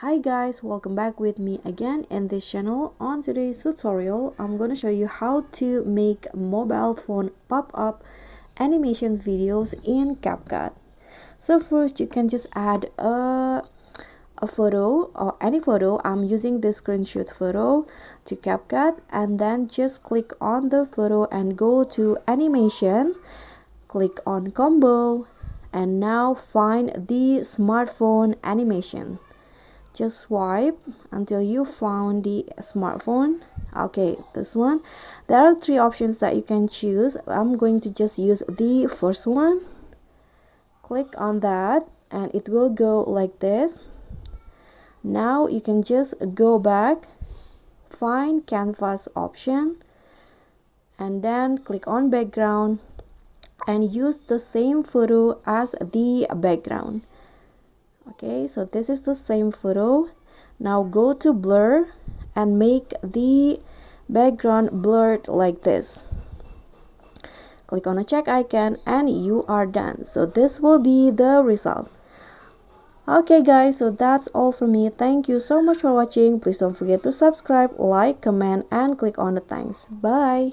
Hi guys, welcome back with me again in this channel. On today's tutorial, I'm going to show you how to make mobile phone pop-up animation videos in CapCut. So first, you can just add a photo or any photo. I'm using this screenshot photo to CapCut, and then just click on the photo and go to animation, click on combo, and now find the smartphone animation. Just swipe until you found the smartphone. Okay, this one. There are three options that you can choose. I'm going to just use the first one. Click on that and it will go like this. Now you can just go back, find canvas option, and then click on background and use the same photo as the background. Okay, so this is the same photo. Now go to blur and make the background blurred like this. Click on a check icon and you are done. So this will be the result. Okay guys, so that's all from me. Thank you so much for watching. Please don't forget to subscribe, like, comment, and click on the thanks. Bye.